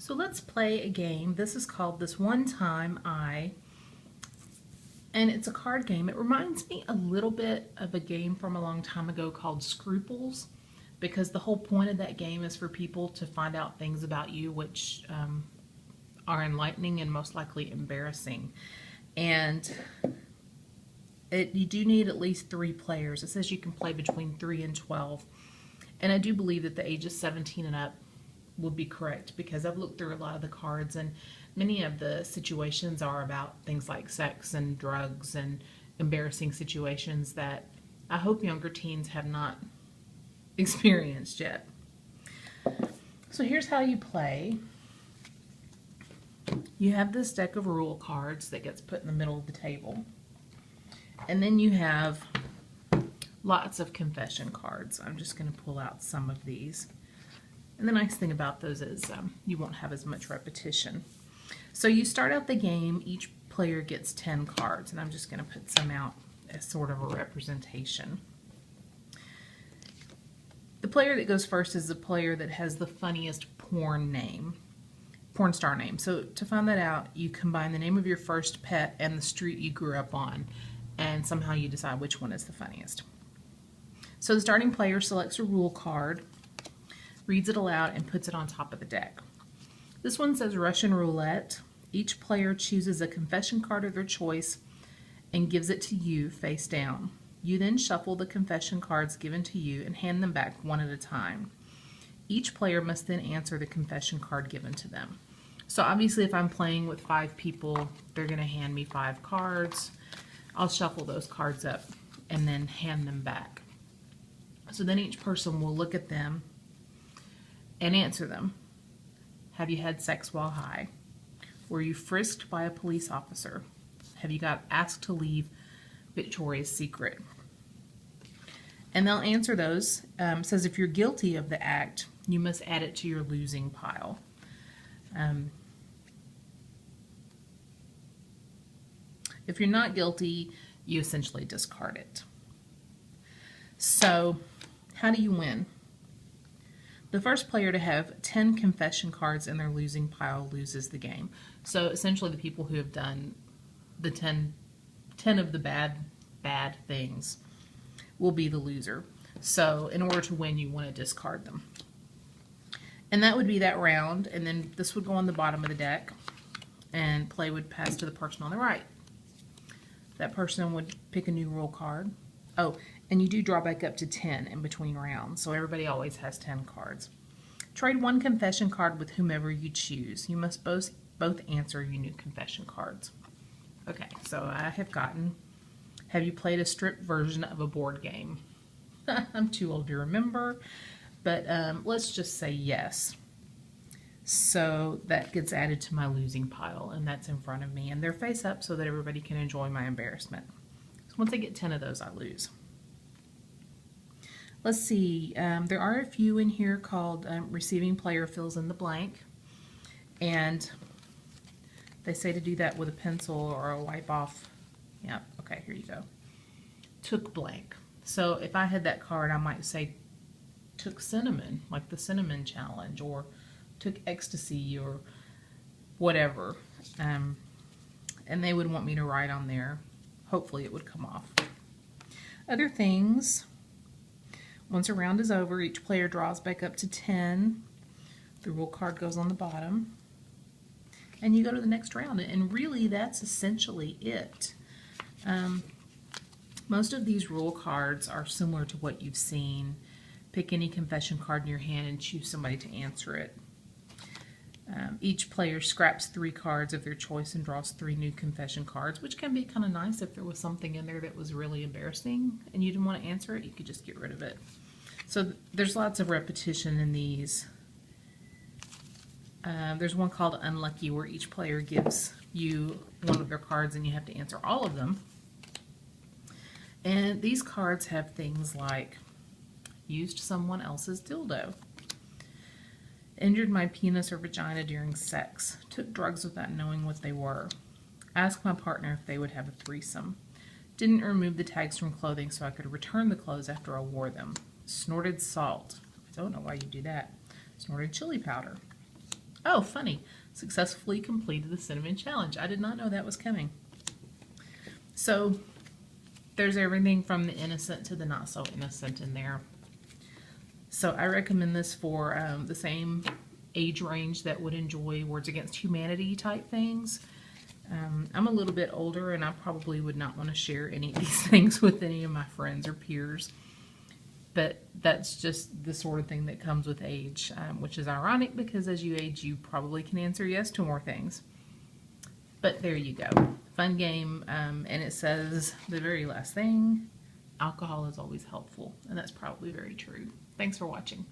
So let's play a game. This is called This One Time I, and it's a card game. It reminds me a little bit of a game from a long time ago called Scruples, because the whole point of that game is for people to find out things about you which are enlightening and most likely embarrassing. And you do need at least 3 players. It says you can play between 3 and 12. And I do believe that the ages 17 and up would be correct, because I've looked through a lot of the cards and many of the situations are about things like sex and drugs and embarrassing situations that I hope younger teens have not experienced yet. So here's how you play. You have this deck of rule cards that gets put in the middle of the table. And then you have lots of confession cards. I'm just going to pull out some of these. And the nice thing about those is you won't have as much repetition. So you start out the game, each player gets 10 cards, and I'm just going to put some out as sort of a representation. The player that goes first is the player that has the funniest porn star name. So to find that out, you combine the name of your first pet and the street you grew up on, and somehow you decide which one is the funniest. So the starting player selects a rule card, reads it aloud, and puts it on top of the deck. This one says Russian Roulette. Each player chooses a confession card of their choice and gives it to you face down. You then shuffle the confession cards given to you and hand them back one at a time. Each player must then answer the confession card given to them. So obviously if I'm playing with 5 people, they're going to hand me 5 cards. I'll shuffle those cards up and then hand them back. So then each person will look at them and answer them. Have you had sex while high? Were you frisked by a police officer? Have you got asked to leave Victoria's Secret? And they'll answer those. Says if you're guilty of the act, you must add it to your losing pile. If you're not guilty, you essentially discard it. So how do you win? The first player to have 10 confession cards in their losing pile loses the game. So essentially the people who have done the 10 of the bad things will be the loser. So in order to win, you want to discard them. And that would be that round, and then this would go on the bottom of the deck, and play would pass to the person on the right. That person would pick a new rule card. Oh, and you do draw back up to 10 in between rounds, so everybody always has 10 cards. Trade one confession card with whomever you choose. You must both answer your new confession cards. Okay, so I have gotten, have you played a stripped version of a board game? I'm too old to remember, but let's just say yes. So that gets added to my losing pile, and that's in front of me, and they're face up so that everybody can enjoy my embarrassment. So once I get 10 of those, I lose. Let's see, there are a few in here called receiving player fills in the blank, and they say to do that with a pencil or a wipe off. Yep, okay, here you go. Took blank. So if I had that card, I might say took cinnamon, like the cinnamon challenge, or took ecstasy, or whatever. And they would want me to write on there. Hopefully it would come off. Other things. Once a round is over, each player draws back up to 10. The rule card goes on the bottom. And you go to the next round. And really, that's essentially it. Most of these rule cards are similar to what you've seen. Pick any confession card in your hand and choose somebody to answer it. Each player scraps 3 cards of their choice and draws 3 new confession cards, which can be kind of nice if there was something in there that was really embarrassing and you didn't want to answer it. You could just get rid of it. So there's lots of repetition in these. There's one called Unlucky, where each player gives you one of their cards and you have to answer all of them. And these cards have things like used someone else's dildo, injured my penis or vagina during sex, took drugs without knowing what they were, asked my partner if they would have a threesome, didn't remove the tags from clothing so I could return the clothes after I wore them, snorted salt, I don't know why you do that, snorted chili powder, Oh, funny. Successfully completed the cinnamon challenge. I did not know that was coming. So there's everything from the innocent to the not so innocent in there. So I recommend this for the same age range that would enjoy Words Against Humanity type things. I'm a little bit older and I probably would not want to share any of these things with any of my friends or peers. But that's just the sort of thing that comes with age, which is ironic because as you age, you probably can answer yes to more things. But there you go. Fun game. And it says the very last thing, alcohol is always helpful. And that's probably very true. Thanks for watching.